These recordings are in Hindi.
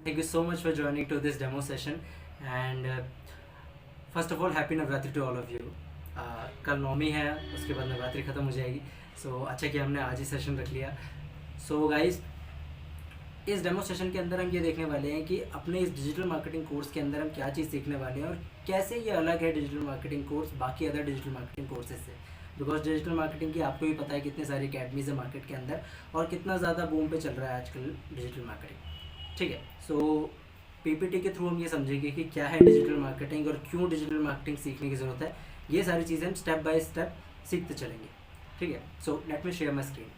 Thank you so much for joining to this demo session. And first of all, happy Navratri to all of you. कल नौमी है, उसके बाद नवरात्रि ख़त्म हो जाएगी. सो अच्छा कि हमने आज ही सेशन रख लिया. सो गाइस, इस डेमो सेशन के अंदर हम ये देखने वाले हैं कि अपने इस डिजिटल मार्केटिंग कोर्स के अंदर हम क्या चीज़ सीखने वाले हैं और कैसे ये अलग है डिजिटल मार्केटिंग कोर्स बाकी अदर डिजिटल मार्केटिंग कोर्सेज से. बिकॉज डिजिटल मार्केटिंग की आपको भी पता है कितने सारी अकेडमीज़ है मार्केट के अंदर और कितना ज़्यादा बूम पे चल रहा है आजकल डिजिटल मार्केटिंग. ठीक है. सो पीपीटी के थ्रू हम ये समझेंगे कि क्या है डिजिटल मार्केटिंग और क्यों डिजिटल मार्केटिंग सीखने की ज़रूरत है. ये सारी चीज़ें हम स्टेप बाय स्टेप सीखते चलेंगे. ठीक है. So let me share my screen.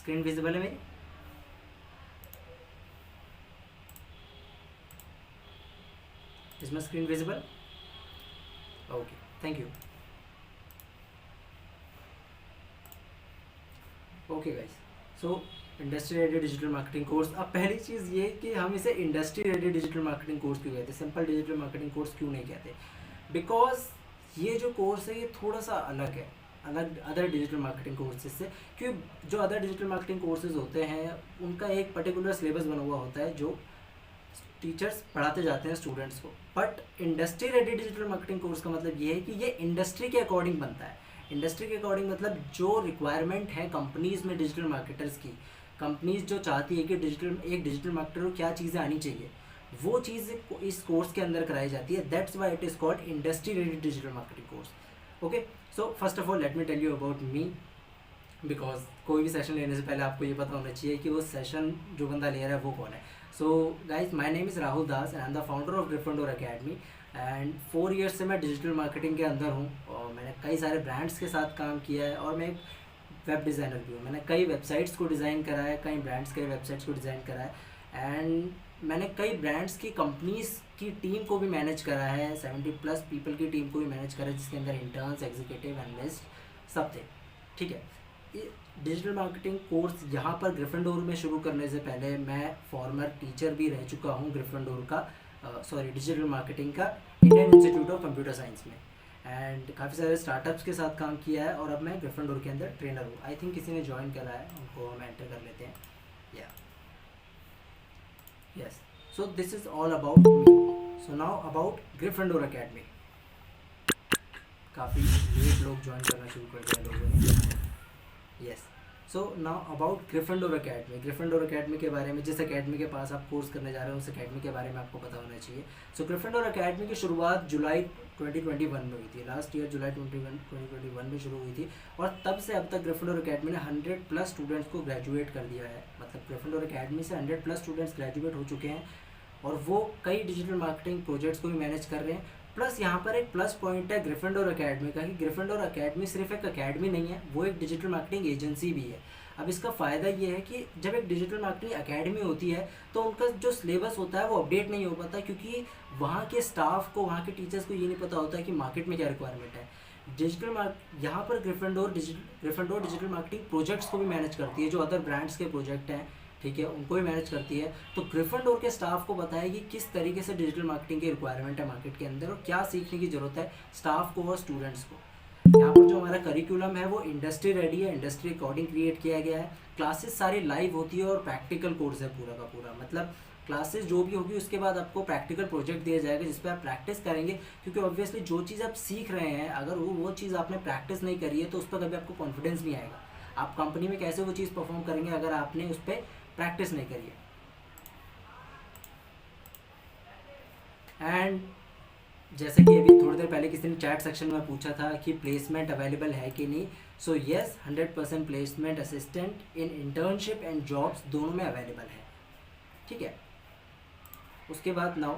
Screen visible है मेरी? Is my screen visible? Okay, thank you. Okay guys, so industry ready digital marketing course. अब पहली चीज़ ये कि हम इसे industry ready digital marketing course क्यों कहते हैं, सिंपल डिजिटल मार्केटिंग कोर्स क्यों नहीं कहते. बिकॉज ये जो कोर्स है ये थोड़ा सा अलग है, अलग अदर डिजिटल मार्केटिंग कोर्सेज से. क्योंकि जो अदर डिजिटल मार्केटिंग कोर्सेज होते हैं उनका एक पर्टिकुलर सिलेबस बना हुआ होता है जो टीचर्स पढ़ाते जाते हैं स्टूडेंट्स को. But industry ready digital marketing course का मतलब ये है कि ये इंडस्ट्री के अकॉर्डिंग बनता है. इंडस्ट्री के अकॉर्डिंग मतलब जो रिक्वायरमेंट है कंपनीज़ में डिजिटल मार्केटर्स की, कंपनीज जो चाहती है कि एक डिजिटल मार्केटर को क्या चीज़ें आनी चाहिए, वो चीज़ इस कोर्स के अंदर कराई जाती है. That's why it is called industry ready digital marketing course. Okay. So first of all let me tell you about me. Because कोई भी सेशन लेने से पहले आपको ये पता होना चाहिए कि वो सेशन जो बंदा ले रहा है वो कौन है. So guys, my name is Rahul Das and I am the founder of Gryffindor academy. And 4 years से मैं डिजिटल मार्केटिंग के अंदर हूँ और मैंने कई सारे ब्रांड्स के साथ काम किया है और मैं एक वेब डिज़ाइनर भी हूँ. मैंने कई वेबसाइट्स को डिज़ाइन करा है, कई ब्रांड्स के वेबसाइट्स को डिज़ाइन करा है एंड मैंने कई ब्रांड्स की कंपनीज़ की टीम को भी मैनेज करा है. 70+ पीपल की टीम को भी मैनेज करा है जिसके अंदर इंटर्न्स, एग्जीक्यूटिव, एनालिस्ट सब थे. ठीक है. ये डिजिटल मार्केटिंग कोर्स यहाँ पर ग्रिफिंडोर में शुरू करने से पहले मैं फॉर्मर टीचर भी रह चुका हूँ ग्रिफिंडोर का, डिजिटल मार्केटिंग का Indian institute of computer science में. एंड काफ़ी सारे स्टार्टअप्स के साथ काम किया है और अब मैं ग्रिफिंडोर के अंदर ट्रेनर हूँ. आई थिंक किसी ने ज्वाइन करा है, उनको हम एंटर कर लेते हैं. या yes. So this is all about me. So now about Gryffindor academy. काफ़ी लेट लोग ज्वाइन करना शुरू कर दिया लोगों ने. Yes. So now about Gryffindor academy. Gryffindor academy के बारे में, जिस अकेडमी के पास आप कोर्स करने जा रहे हो उस अकेडमी के बारे में आपको पता होना चाहिए. सो ग्रिफिंडोर अकेडमी की शुरुआत जुलाई 2021 में हुई थी. लास्ट ईयर जुलाई 2021 में शुरू हुई थी और तब से अब तक ग्रिफिंडोर अकेडमी ने 100+ स्टूडेंट्स को ग्रेजुएट कर दिया है. मतलब ग्रिफिंडोर अकेडमी से 100+ स्टूडेंट्स ग्रेजुएट हो चुके हैं और वो कई डिजिटल मार्केटिंग प्रोजेक्ट्स को भी मैनेज कर रहे हैं. प्लस यहाँ पर एक प्लस पॉइंट है ग्रिफिंडोर अकेडमी का कि ग्रिफिंडोर अकेडमी सिर्फ एक अकेडमी नहीं है, वो एक डिजिटल मार्केटिंग एजेंसी भी है. अब इसका फ़ायदा ये है कि जब एक डिजिटल मार्केटिंग अकेडमी होती है तो उनका जो सिलेबस होता है वो अपडेट नहीं हो पाता क्योंकि वहाँ के स्टाफ को, वहाँ के टीचर्स को ये नहीं पता होता है कि मार्केट में क्या रिक्वायरमेंट है. यहाँ पर ग्रिफिंडोर डिजिटल मार्केटिंग प्रोजेक्ट्स को भी मैनेज करती है, जो अदर ब्रांड्स के प्रोजेक्ट हैं. ठीक है, उनको भी मैनेज करती है. तो ग्रिफिंडोर के स्टाफ को बताया कि किस तरीके से डिजिटल मार्केटिंग की रिक्वायरमेंट है मार्केट के अंदर और क्या सीखने की ज़रूरत है स्टाफ को और स्टूडेंट्स को. यहाँ पर जो हमारा करिकुलम है वो इंडस्ट्री रेडी है, इंडस्ट्री अकॉर्डिंग क्रिएट किया गया है. क्लासेस सारी लाइव होती है और प्रैक्टिकल कोर्स है पूरा का पूरा. मतलब क्लासेस जो भी होगी उसके बाद आपको प्रैक्टिकल प्रोजेक्ट दिया जाएगा जिस पर आप प्रैक्टिस करेंगे. क्योंकि ऑब्वियसली जो चीज़ आप सीख रहे हैं अगर वो चीज़ आपने प्रैक्टिस नहीं करी है तो उस पर कभी आपको कॉन्फिडेंस नहीं आएगा. आप कंपनी में कैसे वो चीज़ परफॉर्म करेंगे अगर आपने उस पर प्रैक्टिस नहीं करी है. एंड जैसे कि अभी थोड़ी देर पहले किसी ने चैट सेक्शन में पूछा था कि प्लेसमेंट अवेलेबल है कि नहीं. So yes, 100% placement assistant in internship and jobs दोनों में अवेलेबल है. ठीक है. उसके बाद now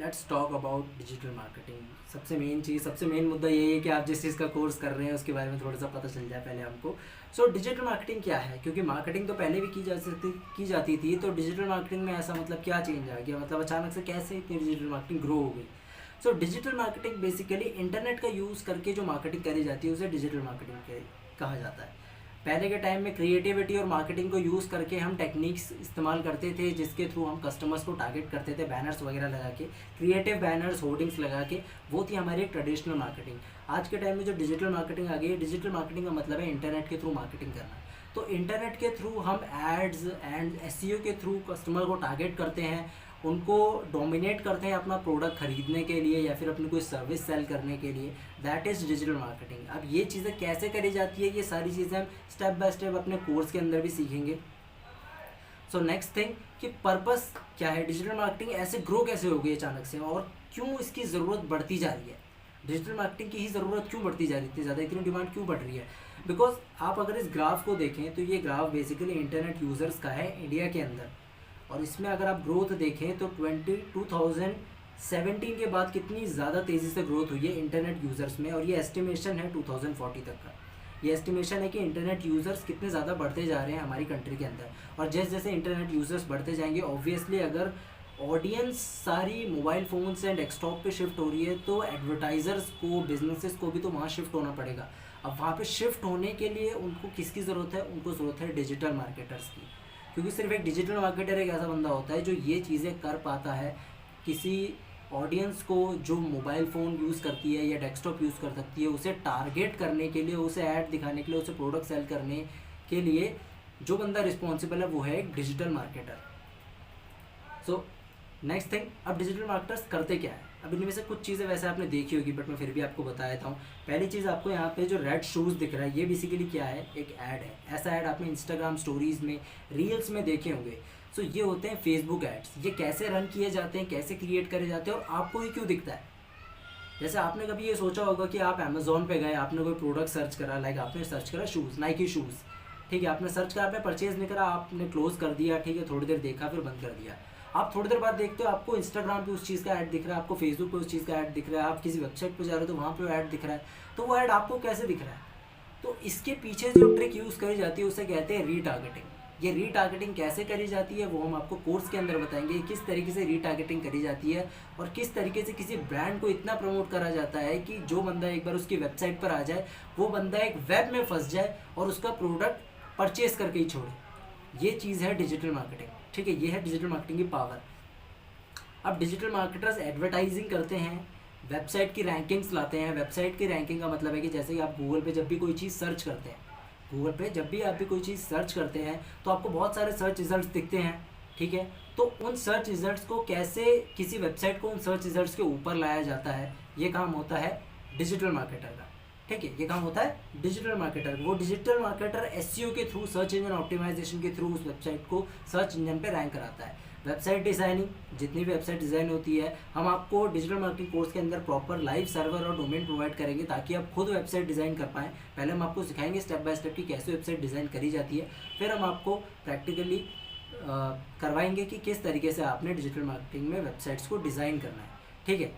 let's talk about digital marketing. सबसे मेन मुद्दा यही है कि आप जिस चीज़ का कोर्स कर रहे हैं उसके बारे में थोड़ा सा पता चल जाए पहले हमको. सो डिजिटल मार्केटिंग क्या है, क्योंकि मार्केटिंग तो पहले भी की जाती थी. तो डिजिटल मार्केटिंग में ऐसा मतलब क्या चेंज आ गया, मतलब अचानक से कैसे इतनी डिजिटल मार्केटिंग ग्रो हो गई. So digital marketing basically internet का यूज़ करके जो मार्केटिंग करी जाती है उसे डिजिटल मार्केटिंग कहा जाता है. पहले के टाइम में क्रिएटिविटी और मार्केटिंग को यूज़ करके हम टेक्निक्स इस्तेमाल करते थे जिसके थ्रू हम कस्टमर्स को टारगेट करते थे, बैनर्स वगैरह लगा के, क्रिएटिव बैनर्स, होर्डिंग्स लगा के। वो थी हमारी एक ट्रेडिशनल मार्केटिंग। आज के टाइम में जो डिजिटल मार्केटिंग आ गई है, डिजिटल मार्केटिंग का मतलब है इंटरनेट के थ्रू मार्केटिंग करना। तो इंटरनेट के थ्रू हम एड्स एंड एसईओ के थ्रू कस्टमर को टारगेट करते हैं, उनको डोमिनेट करते हैं अपना प्रोडक्ट खरीदने के लिए या फिर अपनी कोई सर्विस सेल करने के लिए। That is digital marketing. अब ये चीज़ें कैसे करी जाती है, ये सारी चीज़ें हम स्टेप बाय स्टेप अपने कोर्स के अंदर भी सीखेंगे। सो नेक्स्ट थिंग कि पर्पस क्या है, डिजिटल मार्केटिंग ऐसे ग्रो कैसे हो गई अचानक से और क्यों इसकी ज़रूरत बढ़ती जा रही है, डिजिटल मार्केटिंग की ही ज़रूरत क्यों बढ़ती जा रही है, इतनी ज़्यादा इतनी डिमांड क्यों बढ़ रही है। बिकॉज आप अगर इस ग्राफ को देखें तो ये ग्राफ बेसिकली इंटरनेट यूज़र्स का है इंडिया के अंदर, और इसमें अगर आप ग्रोथ देखें तो 2017 के बाद कितनी ज़्यादा तेज़ी से ग्रोथ हुई है इंटरनेट यूज़र्स में, और ये एस्टिमेशन है 2040 तक का। ये एस्टिमेशन है कि इंटरनेट यूज़र्स कितने ज़्यादा बढ़ते जा रहे हैं हमारी कंट्री के अंदर, और जैसे जैसे इंटरनेट यूज़र्स बढ़ते जाएंगे ऑब्वियसली अगर ऑडियंस सारी मोबाइल फ़ोन्स एंड डेस्कटॉप पे शिफ्ट हो रही है तो एडवर्टाइज़र्स को, बिजनेसेस को भी तो वहाँ शिफ्ट होना पड़ेगा। अब वहाँ पे शिफ्ट होने के लिए उनको किसकी ज़रूरत है, उनको ज़रूरत है डिजिटल मार्केटर्स की, क्योंकि सिर्फ एक डिजिटल मार्केटर एक ऐसा बंदा होता है जो ये चीज़ें कर पाता है, किसी ऑडियंस को जो मोबाइल फ़ोन यूज़ करती है या डेस्कटॉप यूज़ कर सकती है उसे टारगेट करने के लिए, उसे ऐड दिखाने के लिए, उसे प्रोडक्ट सेल करने के लिए जो बंदा रिस्पॉन्सिबल है वो है एक digital marketer. So next thing, अब डिजिटल मार्केटर्स करते क्या है। अब इनमें से कुछ चीज़ें वैसे आपने देखी होगी बट मैं फिर भी आपको बता देता हूँ। पहली चीज़, आपको यहाँ पे जो रेड शूज़ दिख रहा है ये बेसिकली क्या है, एक ऐड है। ऐसा ऐड आपने इंस्टाग्राम स्टोरीज़ में, रील्स में देखे होंगे। सो ये होते हैं फेसबुक एड्स। ये कैसे रन किए जाते हैं, कैसे क्रिएट करे जाते हैं और आपको ये क्यों दिखता है। जैसे आपने कभी ये सोचा होगा कि आप अमेज़ॉन पे गए, आपने कोई प्रोडक्ट सर्च करा, लाइक आपने सर्च करा शूज़, नाइकी शूज़, ठीक है, आपने सर्च करा, आपने परचेज़ नहीं करा, आपने क्लोज़ कर दिया, ठीक है, थोड़ी देर देखा फिर बंद कर दिया। आप थोड़ी देर बाद देखते हो आपको इंस्टाग्राम पे उस चीज़ का ऐड दिख रहा है, आपको फेसबुक पे उस चीज़ का ऐड दिख रहा है, आप किसी वेबसाइट पे जा रहे हो तो वहाँ पे ऐड दिख रहा है। तो वो ऐड आपको कैसे दिख रहा है, तो इसके पीछे जो ट्रिक यूज़ करी जाती है उसे कहते हैं रीटारगेटिंग। ये रीटारगेटिंग कैसे करी जाती है वो हम आपको कोर्स के अंदर बताएंगे, किस तरीके से रीटारगेटिंग करी जाती है और किस तरीके से किसी ब्रांड को इतना प्रमोट करा जाता है कि जो बंदा एक बार उसकी वेबसाइट पर आ जाए वो बंदा एक वेब में फंस जाए और उसका प्रोडक्ट परचेज करके ही छोड़े। ये चीज़ है डिजिटल मार्केटिंग, ठीक है, ये है डिजिटल मार्केटिंग की पावर। अब डिजिटल मार्केटर्स एडवर्टाइजिंग करते हैं, वेबसाइट की रैंकिंग्स लाते हैं। वेबसाइट की रैंकिंग का मतलब है कि जैसे कि आप गूगल पे जब भी कोई चीज़ सर्च करते हैं, गूगल पे जब भी आप भी कोई चीज़ सर्च करते हैं तो आपको बहुत सारे सर्च रिजल्ट्स दिखते हैं, ठीक है। तो उन सर्च रिजल्ट्स को कैसे किसी वेबसाइट को उन सर्च रिजल्ट्स के ऊपर लाया जाता है, ये काम होता है डिजिटल मार्केटर का, ठीक है, ये काम होता है डिजिटल मार्केटर। वो डिजिटल मार्केटर एसईओ के थ्रू, सर्च इंजन ऑप्टिमाइजेशन के थ्रू उस वेबसाइट को सर्च इंजन पे रैंक कराता है। वेबसाइट डिज़ाइनिंग, जितनी भी वेबसाइट डिज़ाइन होती है हम आपको डिजिटल मार्केटिंग कोर्स के अंदर प्रॉपर लाइव सर्वर और डोमेन प्रोवाइड करेंगे ताकि आप खुद वेबसाइट डिज़ाइन कर पाएँ। पहले हम आपको सिखाएंगे स्टेप बाय स्टेप कि कैसे वेबसाइट डिज़ाइन करी जाती है, फिर हम आपको प्रैक्टिकली करवाएंगे कि किस तरीके से आपने डिजिटल मार्केटिंग में वेबसाइट्स को डिज़ाइन करना है, ठीक है।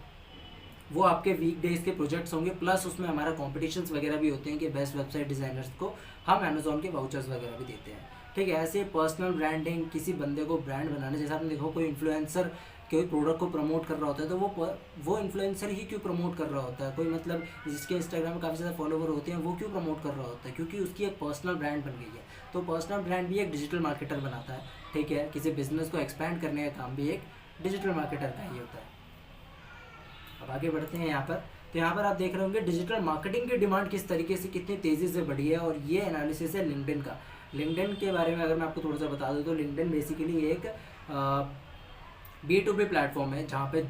वो आपके वीक डेज के प्रोजेक्ट्स होंगे, प्लस उसमें हमारा कॉम्पिटिशन्स वगैरह भी होते हैं कि बेस्ट वेबसाइट डिज़ाइनर्स को हम अमेज़ॉन के वाउचर्स वगैरह भी देते हैं, ठीक है। ऐसे पर्सनल ब्रांडिंग, किसी बंदे को ब्रांड बनाना, जैसे आपने देखो कोई इन्फ्लुएंसर कोई प्रोडक्ट को प्रमोट कर रहा होता है तो वो इन्फ्लुएंसर ही क्यों प्रमोट कर रहा होता है, कोई मतलब जिसके इंस्टाग्राम में काफ़ी ज़्यादा फॉलोवर होते हैं वो क्यों प्रमोट कर रहा होता है, क्योंकि उसकी एक पर्सनल ब्रांड बन गई है। तो पर्सनल ब्रांड भी एक डिजिटल मार्केटर बनाता है, ठीक है। किसी बिजनेस को एक्सपैंड करने का काम भी एक डिजिटल मार्केटर का ही होता है। अब आगे बढ़ते हैं यहाँ पर, तो यहाँ पर आप देख रहे होंगे डिजिटल मार्केटिंग की डिमांड किस तरीके से कितनी तेज़ी से बढ़ी है, और ये एनालिसिस है लिंक्डइन का। लिंक्डइन के बारे में अगर मैं आपको थोड़ा सा बता दूँ तो लिंक्डइन बेसिकली एक B2B प्लेटफॉर्म है जहाँ पे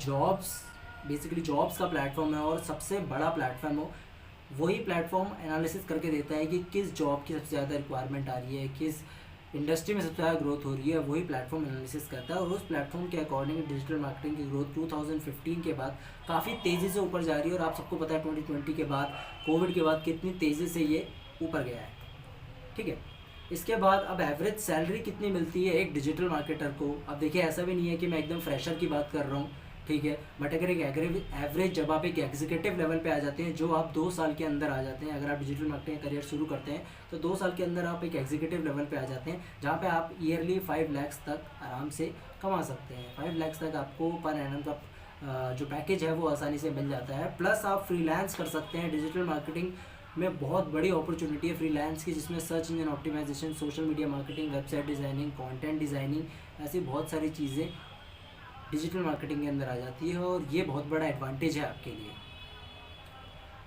बेसिकली जॉब्स का प्लेटफॉर्म है और सबसे बड़ा प्लेटफॉर्म हो वही प्लेटफॉर्म एनालिसिस करके देता है कि किस जॉब की सबसे ज़्यादा रिक्वायरमेंट आ रही है, किस इंडस्ट्री में सबसे ज़्यादा ग्रोथ हो रही है, वही प्लेटफॉर्म एनालिसिस करता है। और उस प्लेटफॉर्म के अकॉर्डिंग डिजिटल मार्केटिंग की ग्रोथ 2015 के बाद काफ़ी तेज़ी से ऊपर जा रही है, और आप सबको पता है 2020 के बाद, कोविड के बाद कितनी तेज़ी से ये ऊपर गया है, ठीक है। इसके बाद अब एवरेज सैलरी कितनी मिलती है एक डिजिटल मार्केटर को। अब देखिए ऐसा भी नहीं है कि मैं एकदम फ्रेशर की बात कर रहा हूँ, ठीक है, बट अगर एक एवरेज जब आप एक एग्जीक्यूटिव लेवल पे आ जाते हैं, जो आप 2 साल के अंदर आ जाते हैं, अगर आप डिजिटल मार्केटिंग करियर शुरू करते हैं तो 2 साल के अंदर आप एक एग्जीक्यूटिव लेवल पे आ जाते हैं जहाँ पे आप ईयरली 5 लाख तक आराम से कमा सकते हैं। 5 लाख तक आपको पर एनम का जो पैकेज है वो आसानी से मिल जाता है। प्लस आप फ्रीलांस कर सकते हैं, डिजिटल मार्केटिंग में बहुत बड़ी अपॉर्चुनिटी है फ्रीलांस की, जिसमें search engine optimisation, social media marketing, website designing, content designing, ऐसी बहुत सारी चीज़ें डिजिटल मार्केटिंग के अंदर आ जाती है और ये बहुत बड़ा एडवांटेज है आपके लिए।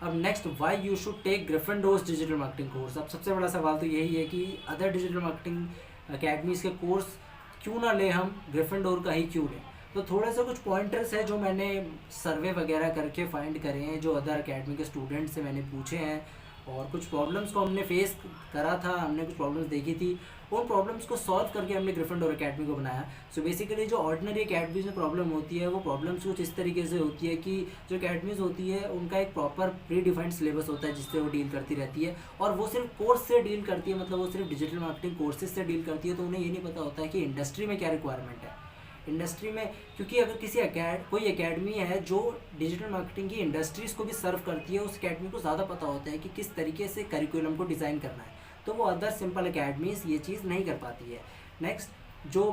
अब next, why you should take Gryffindors digital marketing course. अब सबसे बड़ा सवाल तो यही है कि अदर डिजिटल मार्केटिंग अकेडमीज़ के कोर्स क्यों ना ले, हम ग्रिफिंडोर का ही क्यों लें। तो थोड़े से कुछ पॉइंटर्स हैं जो मैंने सर्वे वगैरह करके फाइंड करे हैं, जो अदर अकेडमी के स्टूडेंट्स से मैंने पूछे हैं, और कुछ प्रॉब्लम्स को हमने फेस करा था, हमने कुछ प्रॉब्लम्स देखी थी, उन प्रॉब्लम्स को सॉल्व करके हमने ग्रिफिंडोर अकेडमी को बनाया। सो बेसिकली जो ऑर्डिनरी अकेडमीज़ में प्रॉब्लम होती है, वो प्रॉब्लम्स कुछ इस तरीके से होती है कि जो अकेडमीज़ होती है उनका एक प्रॉपर प्री डिफाइंड सिलेबस होता है जिससे वो डील करती रहती है, और वो सिर्फ कोर्स से डील करती है, मतलब वो सिर्फ डिजिटल मार्केटिंग कोर्सेज से डील करती है। तो उन्हें ये नहीं पता होता है कि इंडस्ट्री में क्या रिक्वायरमेंट है, इंडस्ट्री में, क्योंकि अगर किसी कोई एकेडमी है जो डिजिटल मार्केटिंग की इंडस्ट्रीज़ को भी सर्व करती है, उस एकेडमी को ज़्यादा पता होता है कि किस तरीके से करिकुलम को डिज़ाइन करना है, तो वो अदर सिंपल एकेडमीज़ ये चीज़ नहीं कर पाती है। नेक्स्ट, जो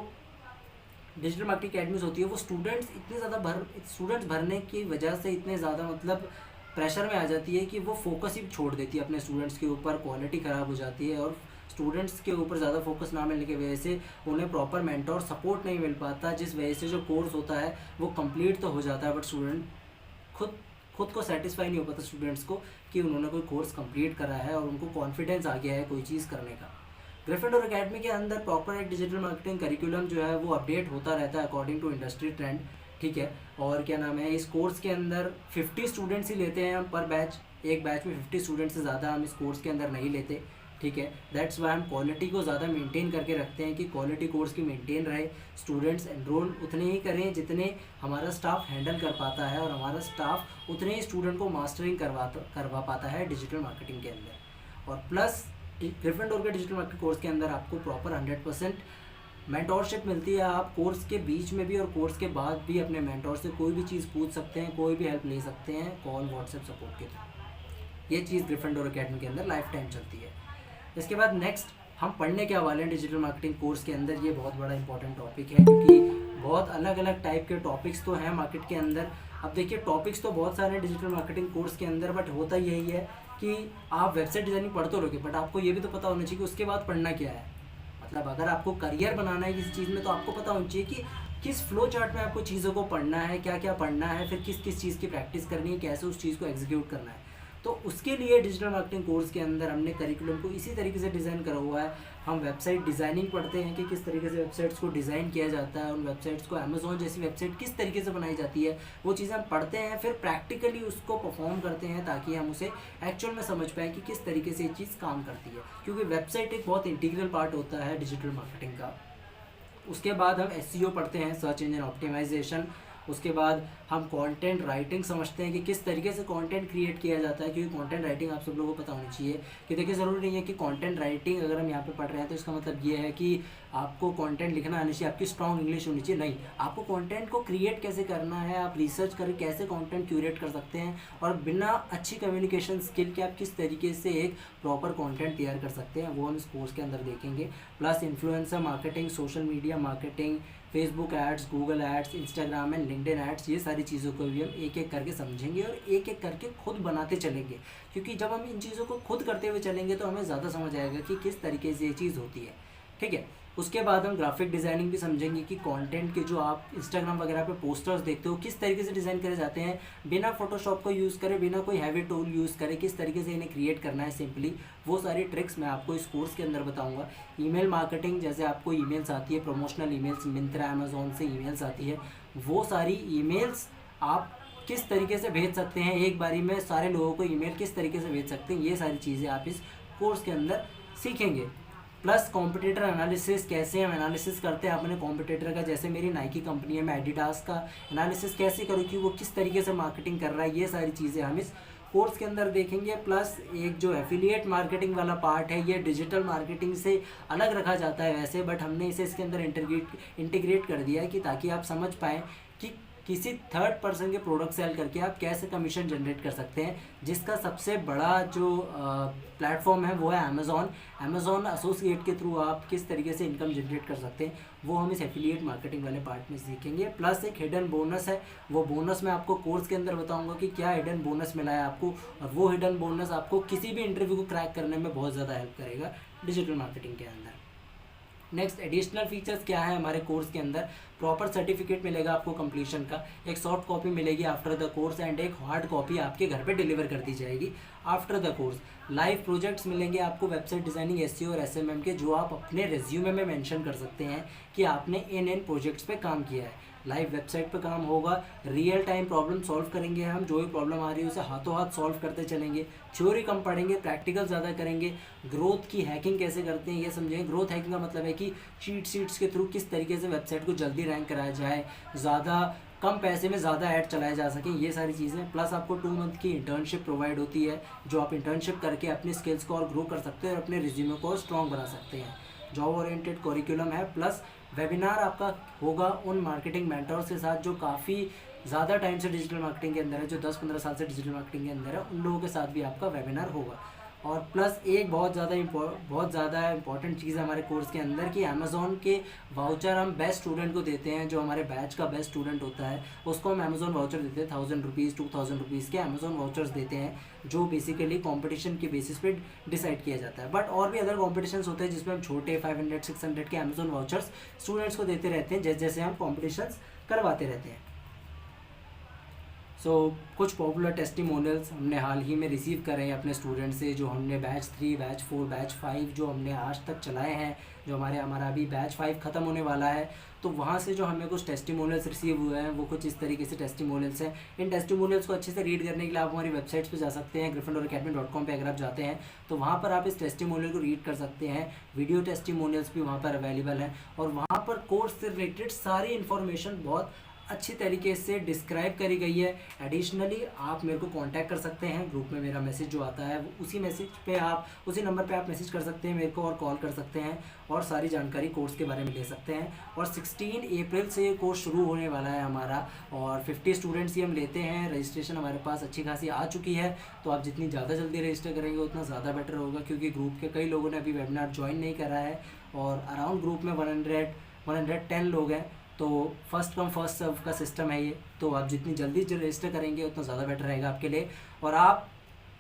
डिजिटल मार्केटिंग एकेडमीज़ होती है वो स्टूडेंट्स भरने की वजह से इतने ज़्यादा मतलब प्रेशर में आ जाती है कि वो फोकस ही छोड़ देती है अपने स्टूडेंट्स के ऊपर, क्वालिटी ख़राब हो जाती है, और स्टूडेंट्स के ऊपर ज़्यादा फोकस ना मिलने की वजह से उन्हें प्रॉपर मेंटोर सपोर्ट नहीं मिल पाता, जिस वजह से जो कोर्स होता है वो कंप्लीट तो हो जाता है, बट स्टूडेंट खुद को सेटिस्फाई नहीं हो पाता स्टूडेंट्स को कि उन्होंने कोई कोर्स कंप्लीट करा है और उनको कॉन्फिडेंस आ गया है कोई चीज़ करने का। ग्रिफिंडोर अकेडमी के अंदर प्रॉपर एक डिजिटल मार्केटिंग करिकुलम जो है वो अपडेट होता रहता है अकॉर्डिंग टू इंडस्ट्री ट्रेंड, ठीक है। और क्या नाम है, इस कोर्स के अंदर 50 स्टूडेंट्स ही लेते हैं हम पर बैच, एक बैच में 50 स्टूडेंट्स से ज़्यादा हम इस कोर्स के अंदर नहीं लेते, ठीक है। दैट्स वाई हम क्वालिटी को ज़्यादा मेंटेन करके रखते हैं कि क्वालिटी कोर्स की मेंटेन रहे, स्टूडेंट्स एनरोल उतने ही करें जितने हमारा स्टाफ हैंडल कर पाता है, और हमारा स्टाफ उतने ही स्टूडेंट को मास्टरिंग करवा पाता है डिजिटल मार्केटिंग के अंदर। और प्लस ग्रिफिंडोर के डिजिटल मार्केटिंग कोर्स के अंदर आपको प्रॉपर 100% मेंटोरशिप मिलती है। आप कोर्स के बीच में भी और कोर्स के बाद भी अपने मेंटोर से कोई भी चीज़ पूछ सकते हैं, कोई भी हेल्प ले सकते हैं कॉल व्हाट्सएप सपोर्ट के थ्रू। ये चीज़ ग्रिफिंडोर अकेडमी के अंदर लाइफ टाइम चलती है। इसके बाद नेक्स्ट, हम पढ़ने क्या वाले हैं डिजिटल मार्केटिंग कोर्स के अंदर, ये बहुत बड़ा इंपॉर्टेंट टॉपिक है, क्योंकि बहुत अलग अलग टाइप के टॉपिक्स तो हैं मार्केट के अंदर। अब देखिए, टॉपिक्स तो बहुत सारे हैं डिजिटल मार्केटिंग कोर्स के अंदर, बट होता यही है कि आप वेबसाइट डिज़ाइनिंग पढ़ तो लोगे, बट आपको ये भी तो पता होना चाहिए कि उसके बाद पढ़ना क्या है। मतलब अगर आपको करियर बनाना है किसी चीज़ में, तो आपको पता होना चाहिए कि किस फ्लो चार्ट में आपको चीज़ों को पढ़ना है, क्या क्या पढ़ना है, फिर किस किस चीज़ की प्रैक्टिस करनी है, कैसे उस चीज़ को एग्जीक्यूट करना है। तो उसके लिए डिजिटल मार्केटिंग कोर्स के अंदर हमने करिकुलम को इसी तरीके से डिज़ाइन करा हुआ है। हम वेबसाइट डिज़ाइनिंग पढ़ते हैं कि किस तरीके से वेबसाइट्स को डिज़ाइन किया जाता है, उन वेबसाइट्स को अमेज़ॉन जैसी वेबसाइट किस तरीके से बनाई जाती है, वो चीज़ें हम पढ़ते हैं, फिर प्रैक्टिकली उसको परफॉर्म करते हैं ताकि हम उसे एक्चुअल में समझ पाएँ कि किस तरीके से ये चीज़ काम करती है, क्योंकि वेबसाइट एक बहुत इंटीग्रल पार्ट होता है डिजिटल मार्केटिंग का। उसके बाद हम एसईओ पढ़ते हैं, सर्च इंजन ऑप्टिमाइजेशन। उसके बाद हम कंटेंट राइटिंग समझते हैं कि किस तरीके से कंटेंट क्रिएट किया जाता है, क्योंकि कंटेंट राइटिंग आप सब लोगों को पता होनी चाहिए कि देखिए, ज़रूरी नहीं है कि कंटेंट राइटिंग अगर हम यहाँ पे पढ़ रहे हैं तो इसका मतलब ये है कि आपको कंटेंट लिखना आनी चाहिए, आपकी स्ट्रॉन्ग इंग्लिश होनी चाहिए। नहीं, आपको कंटेंट को क्रिएट कैसे करना है, आप रिसर्च करके कैसे कंटेंट क्यूरेट कर सकते हैं, और बिना अच्छी कम्युनिकेशन स्किल के आप किस तरीके से एक प्रॉपर कंटेंट तैयार कर सकते हैं, वो हम इस कोर्स के अंदर देखेंगे। Plus influencer marketing, social media marketing, Facebook ads, Google ads, Instagram and LinkedIn ads, ये सारी चीज़ों को भी हम एक एक करके समझेंगे और एक एक करके खुद बनाते चलेंगे, क्योंकि जब हम इन चीज़ों को खुद करते हुए चलेंगे तो हमें ज़्यादा समझ आएगा कि किस तरीके से ये चीज़ होती है, ठीक है। उसके बाद हम ग्राफिक डिज़ाइनिंग भी समझेंगे कि कंटेंट के जो आप इंस्टाग्राम वगैरह पे पोस्टर्स देखते हो किस तरीके से डिज़ाइन करे जाते हैं, बिना फोटोशॉप को यूज़ करे, बिना कोई हैवी टूल यूज़ करे, किस तरीके से इन्हें क्रिएट करना है सिंपली, वो सारी ट्रिक्स मैं आपको इस कोर्स के अंदर बताऊंगा। ईमेल मार्केटिंग, जैसे आपको ईमेल्स आती है, प्रमोशनल ईमेल्स, मिंत्रा अमेज़ॉन से ईमेल्स आती है, वो सारी ईमेल्स आप किस तरीके से भेज सकते हैं, एक बारी में सारे लोगों को ईमेल किस तरीके से भेज सकते हैं, ये सारी चीज़ें आप इस कोर्स के अंदर सीखेंगे। प्लस कॉम्पिटिटर एनालिसिस, कैसे हम एनालिसिस करते हैं अपने कॉम्पिटिटर का, जैसे मेरी नाइकी कंपनी है, मैं एडिडास का एनालिसिस कैसे करूँ कि वो किस तरीके से मार्केटिंग कर रहा है, ये सारी चीज़ें हम इस कोर्स के अंदर देखेंगे। प्लस एक जो एफिलिएट मार्केटिंग वाला पार्ट है, ये डिजिटल मार्केटिंग से अलग रखा जाता है वैसे, बट हमने इसे इसके अंदर इंटीग्रेट कर दिया है कि ताकि आप समझ पाएँ कि किसी थर्ड पर्सन के प्रोडक्ट सेल करके आप कैसे कमीशन जनरेट कर सकते हैं, जिसका सबसे बड़ा जो प्लेटफॉर्म है वो है अमेज़ॉन। अमेज़ॉन एसोसिएट के थ्रू आप किस तरीके से इनकम जनरेट कर सकते हैं वो हम इस एफिलिएट मार्केटिंग वाले पार्ट में सीखेंगे। प्लस एक हिडन बोनस है, वो बोनस मैं आपको कोर्स के अंदर बताऊंगा कि क्या हिडन बोनस मिला है आपको, और वो हिडन बोनस आपको किसी भी इंटरव्यू को क्रैक करने में बहुत ज़्यादा हेल्प करेगा डिजिटल मार्केटिंग के अंदर। नेक्स्ट एडिशनल फीचर्स क्या है हमारे कोर्स के अंदर, प्रॉपर सर्टिफिकेट मिलेगा आपको कंप्लीशन का, एक सॉफ्ट कॉपी मिलेगी आफ्टर द कोर्स एंड एक हार्ड कॉपी आपके घर पे डिलीवर कर दी जाएगी after the course. Live projects मिलेंगे आपको वेबसाइट डिज़ाइनिंग, एसईओ और एसएमएम के, जो आप अपने रिज्यूमे में मेंशन कर सकते हैं कि आपने इन प्रोजेक्ट्स पे काम किया है। लाइव वेबसाइट पे काम होगा, रियल टाइम प्रॉब्लम सॉल्व करेंगे हम, जो भी प्रॉब्लम आ रही है उसे हाथों हाथ सॉल्व करते चलेंगे, थ्योरी कम पढ़ेंगे, प्रैक्टिकल ज़्यादा करेंगे, ग्रोथ की हैकिंग कैसे करते हैं ये समझेंगे। ग्रोथ हैकिंग का मतलब है कि चीट शीट्स के थ्रू किस तरीके से वेबसाइट को जल्दी रैंक कराया जाए, ज़्यादा कम पैसे में ज़्यादा ऐड चलाए जा सकें, ये सारी चीज़ें। प्लस आपको 2 मंथ की इंटर्नशिप प्रोवाइड होती है, जो आप इंटर्नशिप करके अपनी स्किल्स को और ग्रो कर सकते हैं और अपने रिज्यूमे को स्ट्रॉन्ग बना सकते हैं। जॉब ओरिएंटेड करिकुलम है, प्लस वेबिनार आपका होगा उन मार्केटिंग मेंटर्स के साथ जो काफ़ी ज़्यादा टाइम से डिजिटल मार्केटिंग के अंदर है, जो 10-15 साल से डिजिटल मार्केटिंग के अंदर है, उन लोगों के साथ भी आपका वेबिनार होगा। और प्लस एक बहुत ज़्यादा इंपॉर्टेंट चीज़ है हमारे कोर्स के अंदर कि अमेज़ॉन के वाउचर हम बेस्ट स्टूडेंट को देते हैं। जो हमारे बैच का बेस्ट स्टूडेंट होता है उसको हम अमेज़ॉन वाउचर देते हैं, 1000 रुपीज़ 2000 रुपीज़ के अमेज़ॉन वाउचर्स देते हैं, जो बेसिकली कंपटीशन के बेसिस पे डिसाइड किया जाता है। बट और भी अदर कॉम्पिटिशन्स होते हैं जिसमें हम छोटे 500-600 के अमेज़ॉन वाउचर्स स्टूडेंट्स को देते रहते हैं, जैसे जैसे हम कॉम्पिटिशन्स करवाते रहते हैं। कुछ पॉपुलर टेस्टिमोनियल्स हमने हाल ही में रिसीव करे हैं अपने स्टूडेंट से, जो हमने बैच 3, बैच 4, बैच 5 जो हमने आज तक चलाए हैं, जो हमारा अभी बैच 5 ख़त्म होने वाला है, तो वहाँ से जो हमें कुछ टेस्टिमोनियल्स रिसीव हुए हैं वो कुछ इस तरीके से टेस्टिमोनियल्स हैं। इन टेस्टिमोनियल्स को अच्छे से रीड करने के लिए आप हमारी वेबसाइट्स पे जा सकते हैं, gryffindoracademy.com पे अगर आप जाते हैं तो वहाँ पर आप इस टेस्टिमोनियल को रीड कर सकते हैं। वीडियो टेस्टिमोनियल्स भी वहाँ पर अवेलेबल हैं और वहाँ पर कोर्स से रिलेटेड सारी इन्फॉर्मेशन बहुत अच्छी तरीके से डिस्क्राइब करी गई है। एडिशनली आप मेरे को कांटेक्ट कर सकते हैं, ग्रुप में मेरा मैसेज जो आता है उसी मैसेज पे आप उसी नंबर पे आप मैसेज कर सकते हैं मेरे को और कॉल कर सकते हैं और सारी जानकारी कोर्स के बारे में ले सकते हैं। और 16 अप्रैल से ये कोर्स शुरू होने वाला है हमारा और 50 स्टूडेंट्स ही हम लेते हैं। रजिस्ट्रेशन हमारे पास अच्छी खासी आ चुकी है, तो आप जितनी ज़्यादा जल्दी रजिस्टर करेंगे उतना ज़्यादा बेटर होगा, क्योंकि ग्रुप के कई लोगों ने अभी वेबिनार ज्वाइन नहीं करा है और अराउंड ग्रुप में 110 लोग हैं। तो फर्स्ट कम फर्स्ट सर्व का सिस्टम है ये, तो आप जितनी जल्दी रजिस्टर करेंगे उतना ज़्यादा बेटर रहेगा आपके लिए। और आप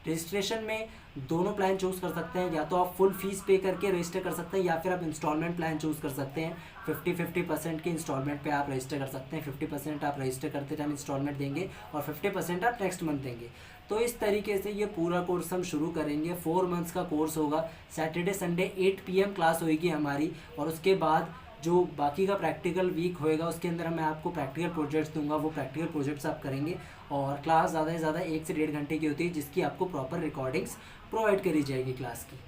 रजिस्ट्रेशन में दोनों प्लान चूज़ कर सकते हैं, या तो आप फुल फीस पे करके रजिस्टर कर सकते हैं या फिर आप इंस्टॉलमेंट प्लान चूज़ कर सकते हैं। 50% के इंस्टॉलमेंट पे आप रजिस्टर कर सकते हैं, 50% आप रजिस्टर करते टाइम इंस्टॉलमेंट देंगे और 50% आप नेक्स्ट मंथ देंगे। तो इस तरीके से ये पूरा कोर्स हम शुरू करेंगे। 4 मंथ्स का कोर्स होगा, सैटरडे संडे 8 PM क्लास होगी हमारी, और उसके बाद जो बाकी का प्रैक्टिकल वीक होएगा उसके अंदर मैं आपको प्रैक्टिकल प्रोजेक्ट्स दूंगा, वो प्रैक्टिकल प्रोजेक्ट्स आप करेंगे। और क्लास ज़्यादा से ज़्यादा 1 से 1.5 घंटे की होती है, जिसकी आपको प्रॉपर रिकॉर्डिंग्स प्रोवाइड करी जाएगी क्लास की।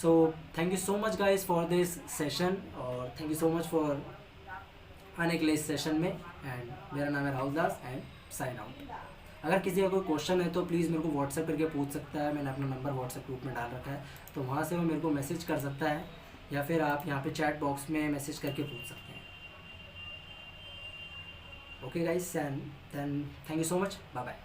So thank you so much guys for this session, और thank you so much for आने के लिए इस सेशन में। एंड मेरा नाम है राहुल दास एंड साइन आउट। अगर किसी का कोई क्वेश्चन है तो प्लीज़ मेरे को व्हाट्सएप करके पूछ सकता है, मैंने अपना नंबर व्हाट्सएप ग्रुप में डाल रखा है, तो वहाँ से वो मेरे को मैसेज कर सकता है, या फिर आप यहाँ पे चैट बॉक्स में मैसेज करके पूछ सकते हैं। Okay guys, and then thank you so much, bye bye.